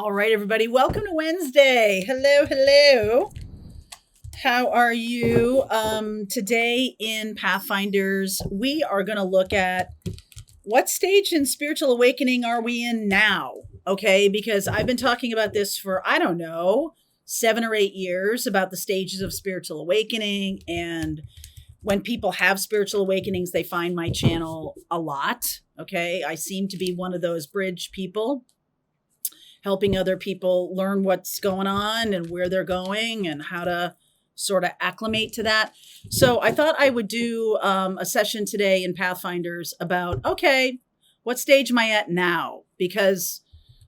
All right, everybody, welcome to Wednesday. Hello, hello. How are you? Today in Pathfinders, we are going to look at what stage in spiritual awakening are we in now? Okay, because I've been talking about this for, I don't know, 7 or 8 years about the stages of spiritual awakening. And when people have spiritual awakenings, they find my channel a lot. Okay, I seem to be one of those bridge people helping other people learn what's going on and where they're going and how to sort of acclimate to that. So I thought I would do a session today in Pathfinders about, okay, what stage am I at now? Because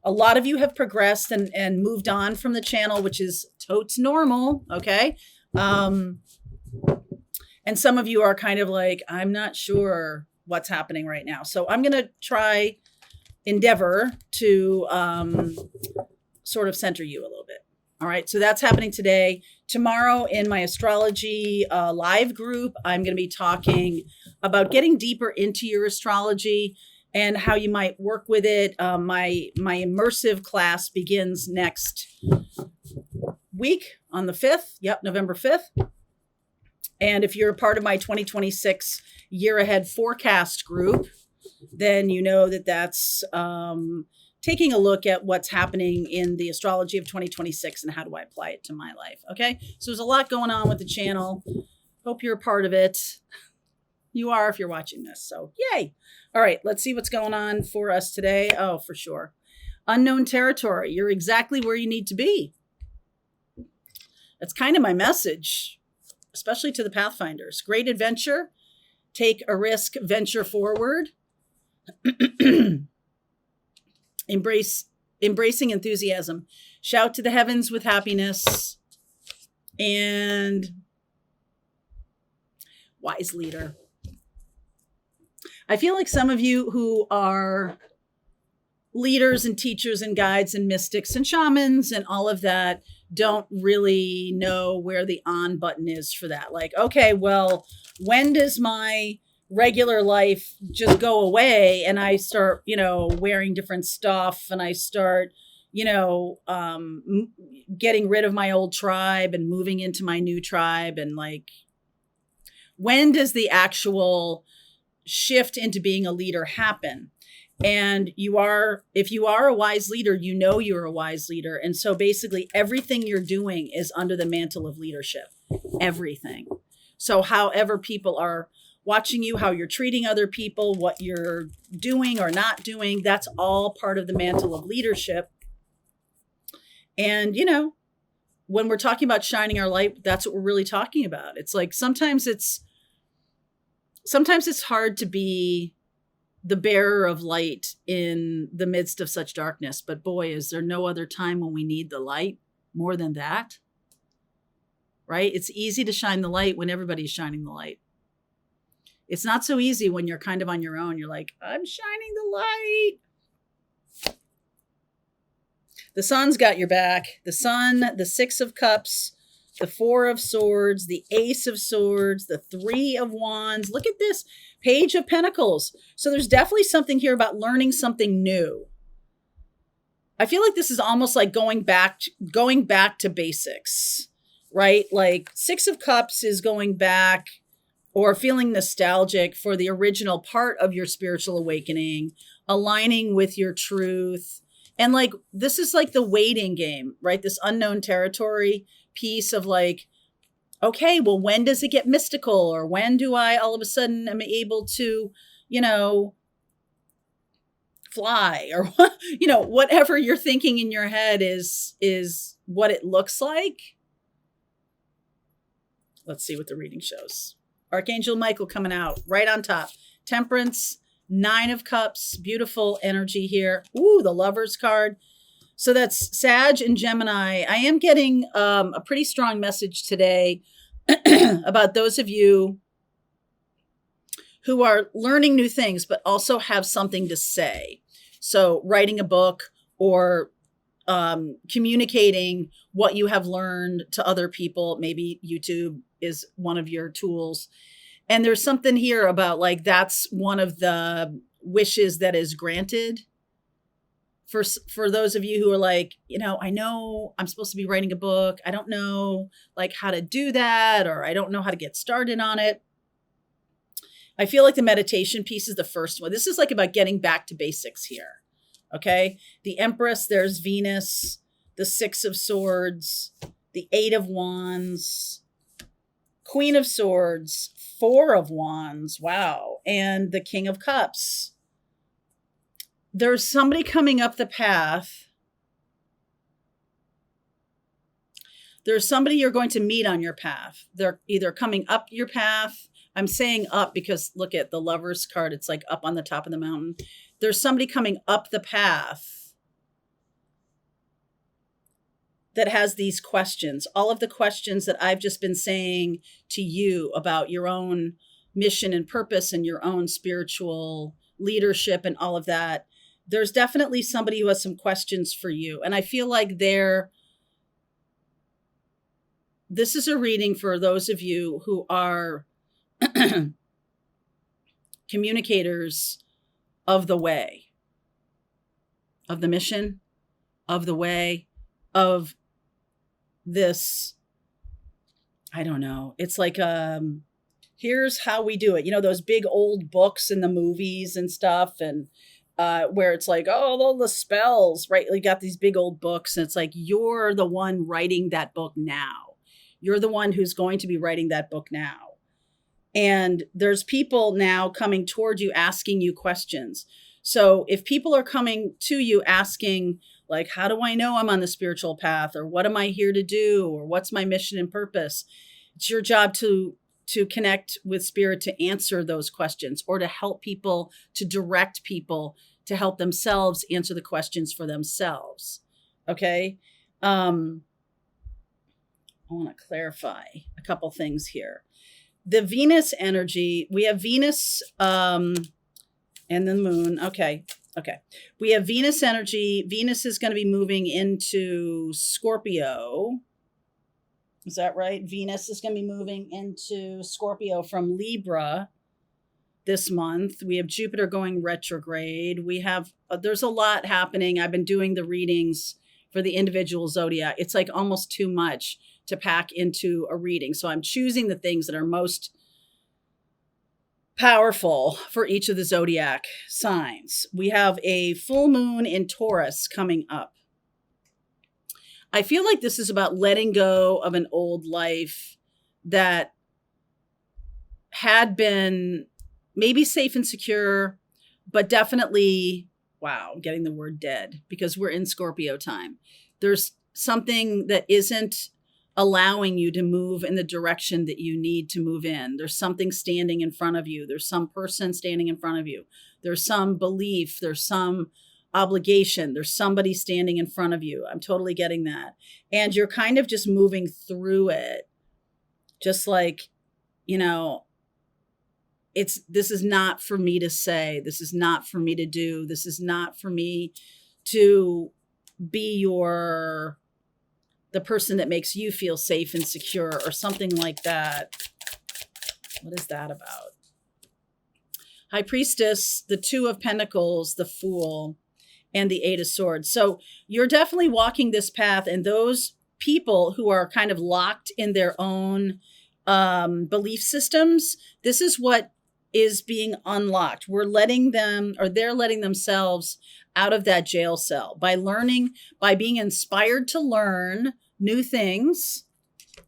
a lot of you have progressed and moved on from the channel, which is totes normal, okay? And some of you are kind of like, I'm not sure what's happening right now. So I'm going to endeavor to sort of center you a little bit. All right. So that's happening today. Tomorrow in my astrology live group, I'm going to be talking about getting deeper into your astrology and how you might work with it. My immersive class begins next week on the 5th. Yep, November 5th. And if you're a part of my 2026 year ahead forecast group, then you know that that's taking a look at what's happening in the astrology of 2026 and how do I apply it to my life. Okay. So there's a lot going on with the channel. Hope you're a part of it. You are if you're watching this. So yay. All right. Let's see what's going on for us today. Oh, for sure. Unknown territory. You're exactly where you need to be. That's kind of my message, especially to the Pathfinders. Great adventure. Take a risk, venture forward. Embracing enthusiasm. Shout to the heavens with happiness. And wise leader. I feel like some of you who are leaders and teachers and guides and mystics and shamans and all of that don't really know where the on button is for that. Like, okay, well, when does my regular life just go away and I start, wearing different stuff and I start, getting rid of my old tribe and moving into my new tribe? And like, when does the actual shift into being a leader happen? And if you are a wise leader, you're a wise leader. And so basically everything you're doing is under the mantle of leadership, everything. So however people are watching you, how you're treating other people, what you're doing or not doing, that's all part of the mantle of leadership. And, when we're talking about shining our light, that's what we're really talking about. It's like, sometimes it's hard to be the bearer of light in the midst of such darkness. But boy, is there no other time when we need the light more than that, right? It's easy to shine the light when everybody's shining the light. It's not so easy when you're kind of on your own. You're like, I'm shining the light. The sun's got your back. The sun, the 6 of cups, the 4 of swords, the ace of swords, the 3 of wands. Look at this page of pentacles. So there's definitely something here about learning something new. I feel like this is almost like going back to basics, right? Like 6 of cups is going back or feeling nostalgic for the original part of your spiritual awakening, aligning with your truth. And like, this is like the waiting game, right? This unknown territory piece of like, okay, well, when does it get mystical? Or when do I all of a sudden am able to, fly? Or, whatever you're thinking in your head is what it looks like. Let's see what the reading shows. Archangel Michael coming out right on top. Temperance, 9 of cups, beautiful energy here. Ooh, the Lovers card. So that's Sag and Gemini. I am getting a pretty strong message today about those of you who are learning new things, but also have something to say. So writing a book or communicating what you have learned to other people. Maybe YouTube is one of your tools. And there's something here about like, that's one of the wishes that is granted. for those of you who are like, I know I'm supposed to be writing a book. I don't know like how to do that, or I don't know how to get started on it. I feel like the meditation piece is the first one. This is like about getting back to basics here. Okay. The Empress, there's Venus, the Six of Swords, the Eight of Wands, Queen of Swords, Four of Wands. Wow. And the King of Cups. There's somebody coming up the path. There's somebody you're going to meet on your path. They're either coming up your path. I'm saying up because look at the Lover's card. It's like up on the top of the mountain. There's somebody coming up the path that has these questions. All of the questions that I've just been saying to you about your own mission and purpose and your own spiritual leadership and all of that. There's definitely somebody who has some questions for you. And I feel like this is a reading for those of you who are communicators of the way, of the mission, of the way, of this. I don't know. It's like, here's how we do it. Those big old books in the movies and stuff. And where it's like, oh, all the spells, right? You got these big old books and it's like, you're the one writing that book now. You're the one who's going to be writing that book now. And there's people now coming toward you, asking you questions. So if people are coming to you asking, like, how do I know I'm on the spiritual path? Or what am I here to do? Or what's my mission and purpose? It's your job to connect with spirit, to answer those questions, or to help people, to direct people, to help themselves answer the questions for themselves. Okay. I want to clarify a couple things here. The Venus energy, we have Venus and the moon. Okay. We have Venus energy. Venus is going to be moving into Scorpio. Is that right? Venus is going to be moving into Scorpio from Libra this month. We have Jupiter going retrograde. There's a lot happening. I've been doing the readings for the individual zodiac. It's like almost too much to pack into a reading. So I'm choosing the things that are most powerful for each of the zodiac signs. We have a full moon in Taurus coming up. I feel like this is about letting go of an old life that had been maybe safe and secure, but definitely, wow, I'm getting the word dead because we're in Scorpio time. There's something that isn't allowing you to move in the direction that you need to move in. There's something standing in front of you. There's some person standing in front of you. There's some belief. There's some obligation. There's somebody standing in front of you. I'm totally getting that. And you're kind of just moving through it. Just like, this is not for me to say. This is not for me to do. This is not for me to be the person that makes you feel safe and secure or something like that. What is that about? High Priestess, the Two of Pentacles, the Fool, and the Eight of Swords. So you're definitely walking this path, and those people who are kind of locked in their own belief systems, this is what is being unlocked. They're letting themselves out of that jail cell by being inspired to learn new things.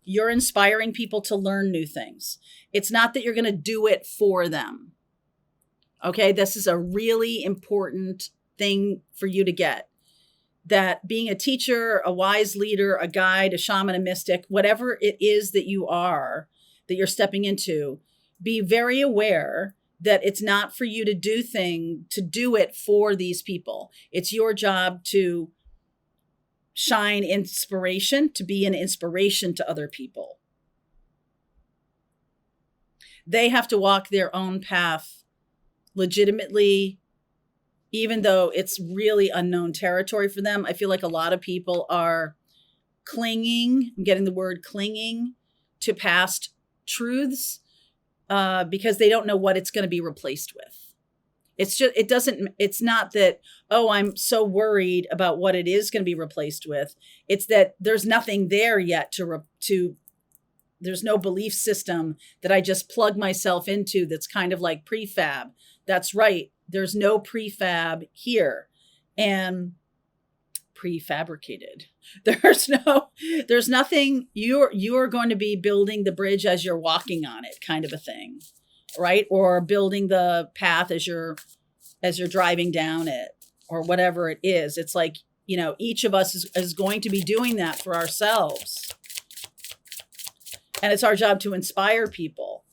You're inspiring people to learn new things. It's not that you're going to do it for them. Okay, this is a really important thing for you to get. That being a teacher, a wise leader, a guide, a shaman, a mystic, whatever it is that you are, that you're stepping into, be very aware that it's not for you to do it for these people. It's your job to shine inspiration, to be an inspiration to other people. They have to walk their own path legitimately, even though it's really unknown territory for them. I feel like a lot of people are clinging, I'm getting the word clinging, to past truths because they don't know what it's going to be replaced with. It's just, it doesn't, it's not that, oh, I'm so worried about what it is going to be replaced with. It's that there's nothing there yet there's no belief system that I just plug myself into that's kind of like prefab. That's right. There's no prefab here. And prefabricated. There's nothing. You're going to be building the bridge as you're walking on it, kind of a thing, right? Or building the path as you're driving down it, or whatever it is. It's like, each of us is going to be doing that for ourselves. And it's our job to inspire people.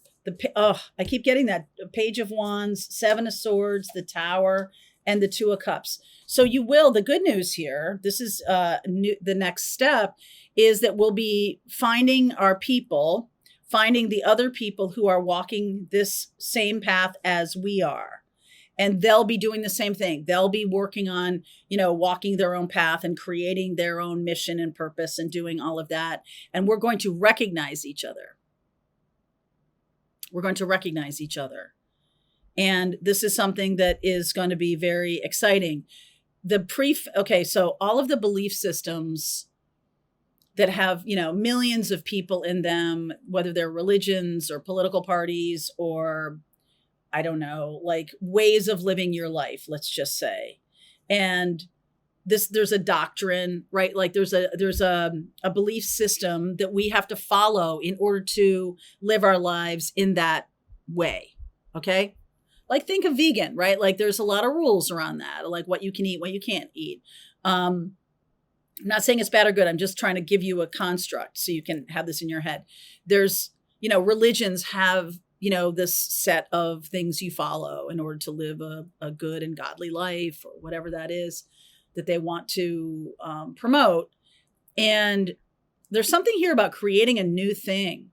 I keep getting that Page of Wands, Seven of Swords, the Tower, and the Two of Cups. So the good news here, this is the next step, is that we'll be finding our people, finding the other people who are walking this same path as we are. And they'll be doing the same thing. They'll be working on, walking their own path and creating their own mission and purpose and doing all of that. And we're going to recognize each other. We're going to recognize each other. And this is something that is going to be very exciting. So all of the belief systems that have, millions of people in them, whether they're religions or political parties or, I don't know, like ways of living your life, let's just say. And there's a doctrine, right? Like there's a belief system that we have to follow in order to live our lives in that way. Okay. Like think of vegan, right? Like there's a lot of rules around that, like what you can eat, what you can't eat. I'm not saying it's bad or good. I'm just trying to give you a construct so you can have this in your head. There's, religions have, this set of things you follow in order to live a good and godly life, or whatever that is that they want to promote. And there's something here about creating a new thing,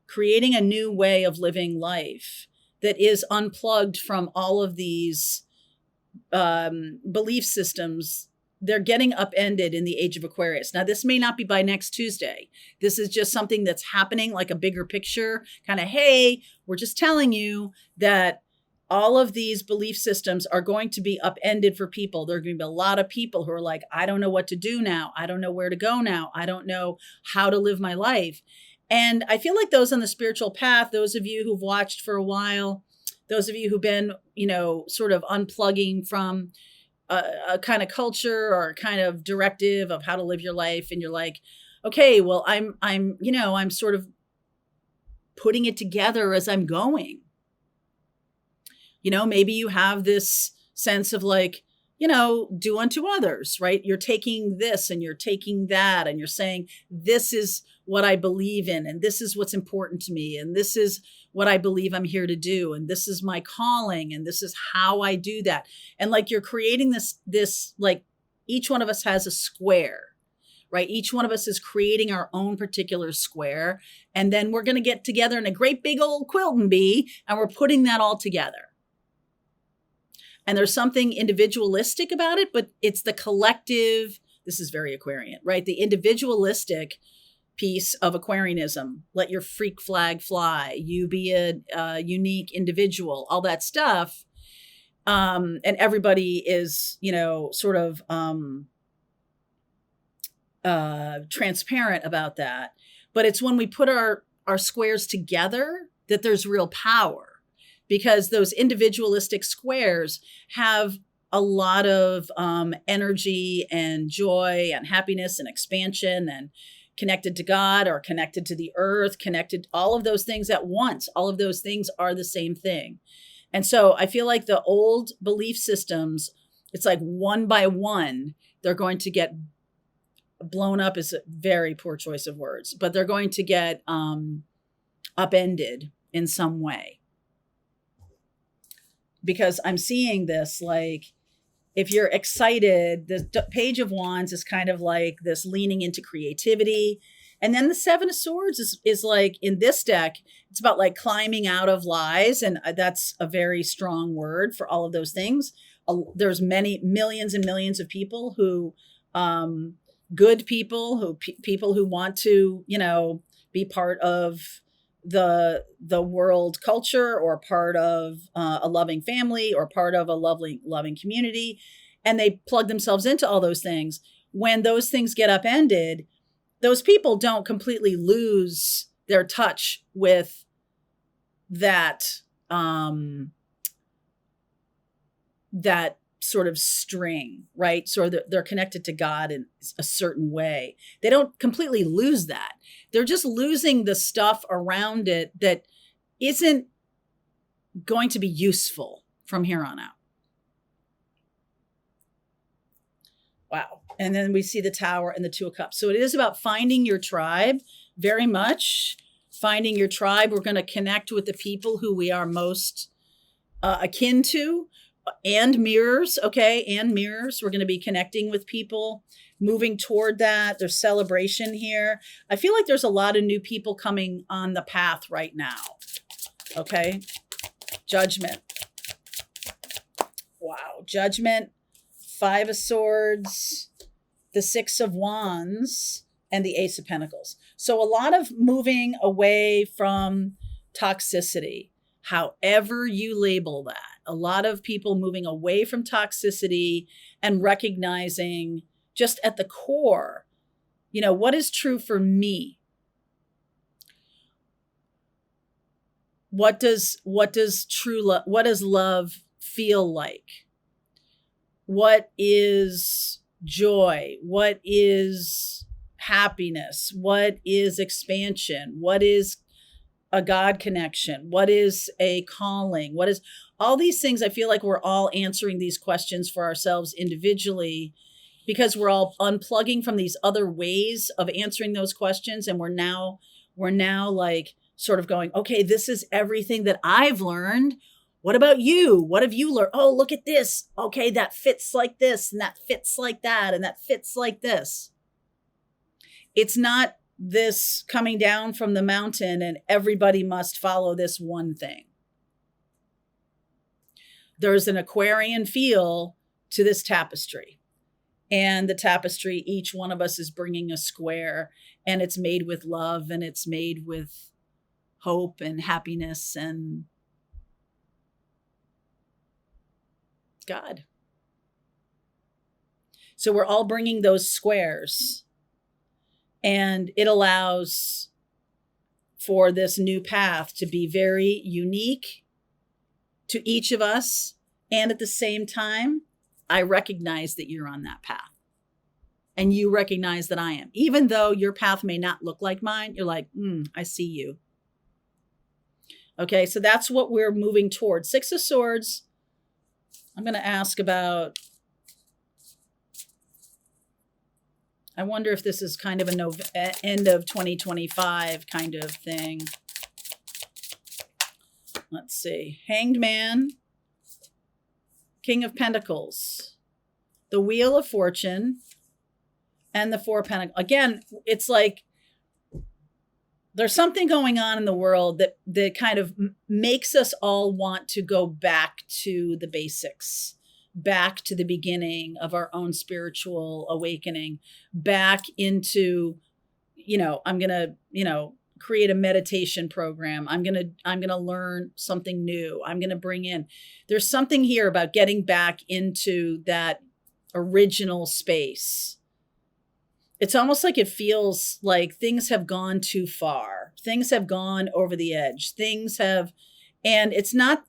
creating a new way of living life that is unplugged from all of these belief systems. They're getting upended in the age of Aquarius. Now, this may not be by next Tuesday. This is just something that's happening, like a bigger picture, kind of, hey, we're just telling you that all of these belief systems are going to be upended for people. There are going to be a lot of people who are like, I don't know what to do now. I don't know where to go now. I don't know how to live my life. And I feel like those on the spiritual path, those of you who've watched for a while, those of you who've been, sort of unplugging from a kind of culture or a kind of directive of how to live your life. And you're like, okay, well, I'm sort of putting it together as I'm going. Maybe you have this sense of like, do unto others, right? You're taking this and you're taking that and you're saying, this is what I believe in. And this is what's important to me. And this is what I believe I'm here to do. And this is my calling. And this is how I do that. And like, you're creating this, like each one of us has a square, right? Each one of us is creating our own particular square. And then we're going to get together in a great big old quilting bee. And we're putting that all together. And there's something individualistic about it, but it's the collective. This is very Aquarian, right? The individualistic piece of Aquarianism. Let your freak flag fly. You be a unique individual, all that stuff. And everybody is, sort of transparent about that. But it's when we put our squares together that there's real power. Because those individualistic squares have a lot of energy and joy and happiness and expansion and connected to God or connected to the earth, connected, all of those things at once. All of those things are the same thing. And so I feel like the old belief systems, it's like one by one, they're going to get blown up, is a very poor choice of words, but they're going to get upended in some way. Because I'm seeing this, like, if you're excited, the Page of Wands is kind of like this leaning into creativity. And then the Seven of Swords is like, in this deck, it's about like climbing out of lies. And that's a very strong word for all of those things. There's many millions and millions of people who, good people, people who want to, be part of the world culture, or part of a loving family, or part of a loving community, and they plug themselves into all those things. When those things get upended, those people don't completely lose their touch with that that sort of string, right? So they're connected to God in a certain way. They don't completely lose that. They're just losing the stuff around it that isn't going to be useful from here on out. Wow. And then we see the Tower and the Two of Cups. So it is about finding your tribe, very much finding your tribe. We're going to connect with the people who we are most akin to, and mirrors. Okay. And mirrors. We're going to be connecting with people, moving toward that. There's celebration here. I feel like there's a lot of new people coming on the path right now. Okay. Judgment. Wow. Judgment. Five of Swords, the Six of Wands, and the Ace of Pentacles. So a lot of moving away from toxicity, however you label that. A lot of people moving away from toxicity and recognizing just at the core, what is true for me? What does love feel like? What is joy? What is happiness? What is expansion? What is a God connection? What is a calling? What is all these things? I feel like we're all answering these questions for ourselves individually, because we're all unplugging from these other ways of answering those questions. And we're now like sort of going, okay, this is everything that I've learned. What about you? What have you learned? Oh, look at this. Okay, that fits like this, and that fits like that, and that fits like this. It's not this coming down from the mountain and everybody must follow this one thing. There's an Aquarian feel to this tapestry. And the tapestry, each one of us is bringing a square, and it's made with love, and it's made with hope and happiness and God. So we're all bringing those squares, and it allows for this new path to be very unique to each of us. And at the same time, I recognize that you're on that path, and you recognize that I am. Even though your path may not look like mine, you're like, I see you. Okay, so that's what we're moving towards. Six of Swords. I'm going to ask about, I wonder if this is kind of an end of 2025 kind of thing. Let's see. Hanged Man, King of Pentacles, the Wheel of Fortune, and the Four of Pentacles. Again, it's like there's something going on in the world that kind of makes us all want to go back to the basics, back to the beginning of our own spiritual awakening, back into, I'm going to, create a meditation program. I'm going to learn something new. I'm going to bring in, there's something here about getting back into that original space. It's almost like it feels like things have gone too far. Things have gone over the edge. And it's not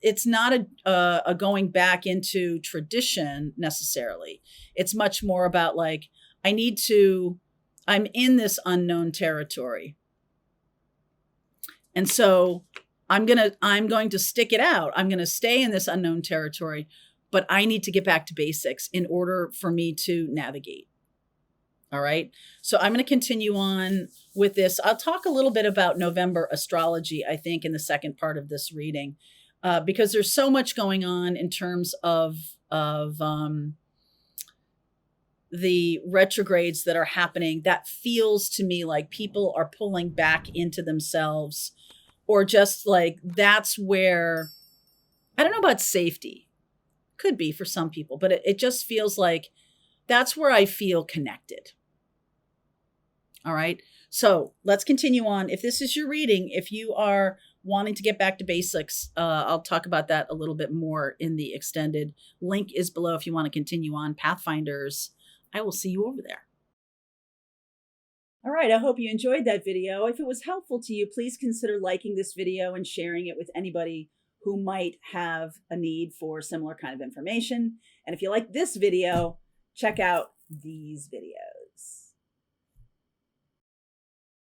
a going back into tradition necessarily. It's much more about like, I'm in this unknown territory. And so I'm going to stick it out. I'm going to stay in this unknown territory, but I need to get back to basics in order for me to navigate. All right. So I'm going to continue on with this. I'll talk a little bit about November astrology, I think, in the second part of this reading, because there's so much going on in terms of the retrogrades that are happening. That feels to me like people are pulling back into themselves, or just like that's where, I don't know about safety. Could be for some people, but it just feels like that's where I feel connected. All right. So let's continue on. If this is your reading, if you are wanting to get back to basics, I'll talk about that a little bit more in the extended. Link is below if you want to continue on. Pathfinders, I will see you over there. All right, I hope you enjoyed that video. If it was helpful to you, please consider liking this video and sharing it with anybody who might have a need for similar kind of information. And if you like this video, check out these videos.